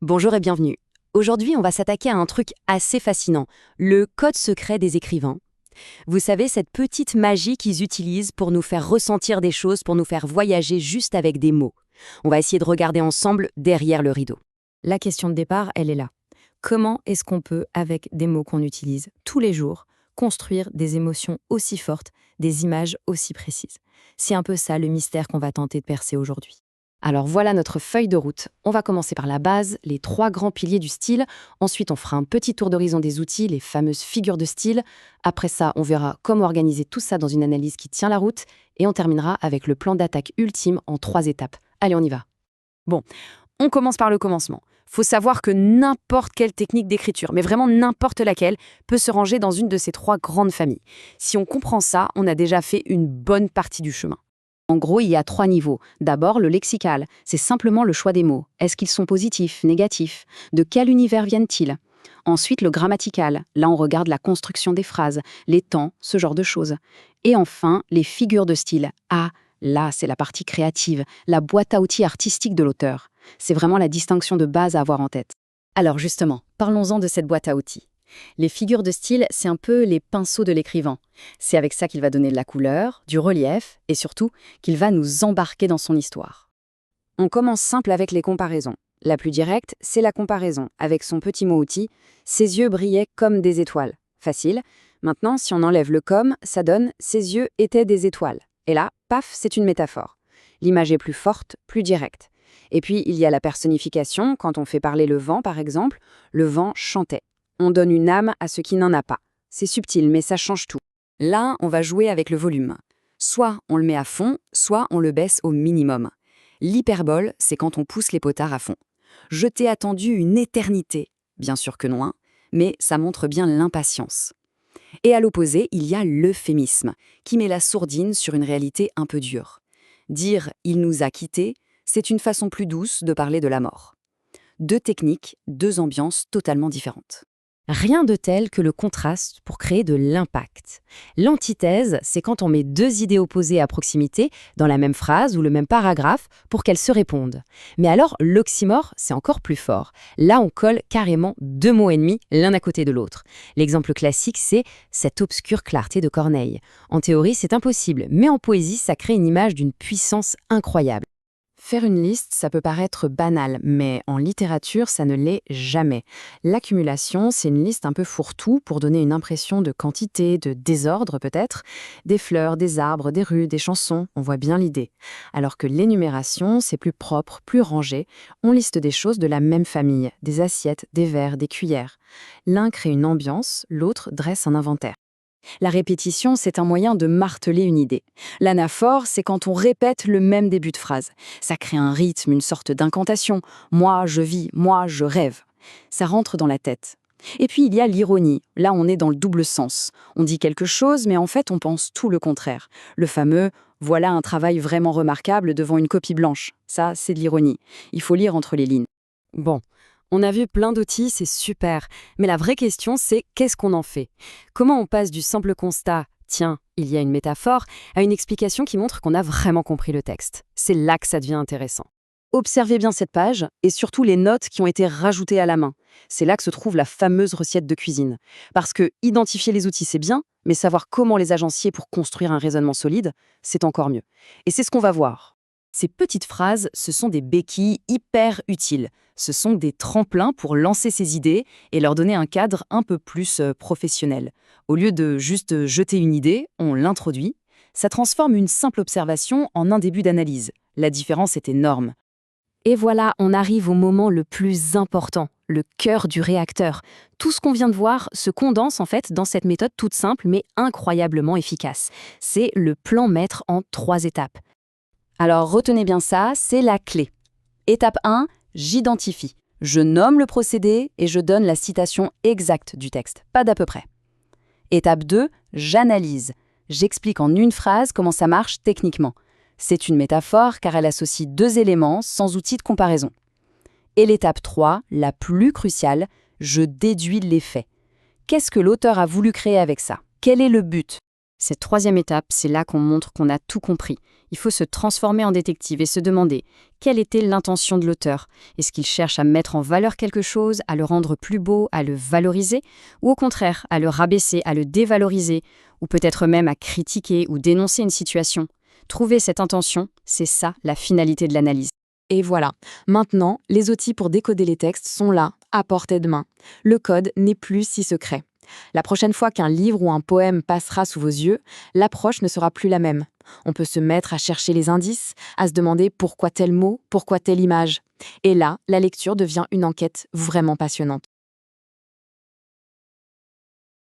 Bonjour et bienvenue. Aujourd'hui, on va s'attaquer à un truc assez fascinant, le code secret des écrivains. Vous savez, cette petite magie qu'ils utilisent pour nous faire ressentir des choses, pour nous faire voyager juste avec des mots. On va essayer de regarder ensemble derrière le rideau. La question de départ, elle est là. Comment est-ce qu'on peut, avec des mots qu'on utilise tous les jours, construire des émotions aussi fortes, des images aussi précises? C'est un peu ça le mystère qu'on va tenter de percer aujourd'hui. Alors voilà notre feuille de route. On va commencer par la base, les trois grands piliers du style. Ensuite, on fera un petit tour d'horizon des outils, les fameuses figures de style. Après ça, on verra comment organiser tout ça dans une analyse qui tient la route. Et on terminera avec le plan d'attaque ultime en 3 étapes. Allez, on y va. Bon, on commence par le commencement. Faut savoir que n'importe quelle technique d'écriture, mais vraiment n'importe laquelle, peut se ranger dans une de ces 3 grandes familles. Si on comprend ça, on a déjà fait une bonne partie du chemin. En gros, il y a 3 niveaux. D'abord, le lexical, c'est simplement le choix des mots. Est-ce qu'ils sont positifs, négatifs? De quel univers viennent-ils? Ensuite, le grammatical. Là, on regarde la construction des phrases, les temps, ce genre de choses. Et enfin, les figures de style. Ah, là, c'est la partie créative, la boîte à outils artistique de l'auteur. C'est vraiment la distinction de base à avoir en tête. Alors justement, parlons-en de cette boîte à outils. Les figures de style, c'est un peu les pinceaux de l'écrivain. C'est avec ça qu'il va donner de la couleur, du relief, et surtout, qu'il va nous embarquer dans son histoire. On commence simple avec les comparaisons. La plus directe, c'est la comparaison, avec son petit mot outil. Ses yeux brillaient comme des étoiles. Facile. Maintenant, si on enlève le comme, ça donne « ses yeux étaient des étoiles ». Et là, paf, c'est une métaphore. L'image est plus forte, plus directe. Et puis, il y a la personnification. Quand on fait parler le vent, par exemple, le vent chantait. On donne une âme à ce qui n'en a pas. C'est subtil, mais ça change tout. Là, on va jouer avec le volume. Soit on le met à fond, soit on le baisse au minimum. L'hyperbole, c'est quand on pousse les potards à fond. Je t'ai attendu une éternité. Bien sûr que non, hein, mais ça montre bien l'impatience. Et à l'opposé, il y a l'euphémisme, qui met la sourdine sur une réalité un peu dure. Dire « il nous a quittés », c'est une façon plus douce de parler de la mort. 2 techniques, 2 ambiances totalement différentes. Rien de tel que le contraste pour créer de l'impact. L'antithèse, c'est quand on met 2 idées opposées à proximité, dans la même phrase ou le même paragraphe, pour qu'elles se répondent. Mais alors, l'oxymore, c'est encore plus fort. Là, on colle carrément 2 mots ennemis l'un à côté de l'autre. L'exemple classique, c'est « cette obscure clarté de Corneille ». En théorie, c'est impossible, mais en poésie, ça crée une image d'une puissance incroyable. Faire une liste, ça peut paraître banal, mais en littérature, ça ne l'est jamais. L'accumulation, c'est une liste un peu fourre-tout pour donner une impression de quantité, de désordre peut-être. Des fleurs, des arbres, des rues, des chansons, on voit bien l'idée. Alors que l'énumération, c'est plus propre, plus rangé. On liste des choses de la même famille, des assiettes, des verres, des cuillères. L'un crée une ambiance, l'autre dresse un inventaire. La répétition, c'est un moyen de marteler une idée. L'anaphore, c'est quand on répète le même début de phrase. Ça crée un rythme, une sorte d'incantation. Moi, je vis, moi, je rêve. Ça rentre dans la tête. Et puis, il y a l'ironie. Là, on est dans le double sens. On dit quelque chose, mais en fait, on pense tout le contraire. Le fameux « voilà un travail vraiment remarquable devant une copie blanche ». Ça, c'est de l'ironie. Il faut lire entre les lignes. Bon. On a vu plein d'outils, c'est super. Mais la vraie question, c'est qu'est-ce qu'on en fait? Comment on passe du simple constat « tiens, il y a une métaphore » à une explication qui montre qu'on a vraiment compris le texte? C'est là que ça devient intéressant. Observez bien cette page et surtout les notes qui ont été rajoutées à la main. C'est là que se trouve la fameuse recette de cuisine. Parce que identifier les outils, c'est bien, mais savoir comment les agencier pour construire un raisonnement solide, c'est encore mieux. Et c'est ce qu'on va voir. Ces petites phrases, ce sont des béquilles hyper utiles. Ce sont des tremplins pour lancer ses idées et leur donner un cadre un peu plus professionnel. Au lieu de juste jeter une idée, on l'introduit. Ça transforme une simple observation en un début d'analyse. La différence est énorme. Et voilà, on arrive au moment le plus important, le cœur du réacteur. Tout ce qu'on vient de voir se condense en fait dans cette méthode toute simple mais incroyablement efficace. C'est le plan maître en 3 étapes. Alors retenez bien ça, c'est la clé. Étape 1, j'identifie. Je nomme le procédé et je donne la citation exacte du texte, pas d'à peu près. Étape 2, j'analyse. J'explique en une phrase comment ça marche techniquement. C'est une métaphore car elle associe 2 éléments sans outil de comparaison. Et l'étape 3, la plus cruciale, je déduis l'effet. Qu'est-ce que l'auteur a voulu créer avec ça? Quel est le but? Cette troisième étape, c'est là qu'on montre qu'on a tout compris. Il faut se transformer en détective et se demander quelle était l'intention de l'auteur. Est-ce qu'il cherche à mettre en valeur quelque chose, à le rendre plus beau, à le valoriser, ou au contraire, à le rabaisser, à le dévaloriser, ou peut-être même à critiquer ou dénoncer une situation. Trouver cette intention, c'est ça la finalité de l'analyse. Et voilà, maintenant, les outils pour décoder les textes sont là, à portée de main. Le code n'est plus si secret. La prochaine fois qu'un livre ou un poème passera sous vos yeux, l'approche ne sera plus la même. On peut se mettre à chercher les indices, à se demander pourquoi tel mot, pourquoi telle image. Et là, la lecture devient une enquête vraiment passionnante.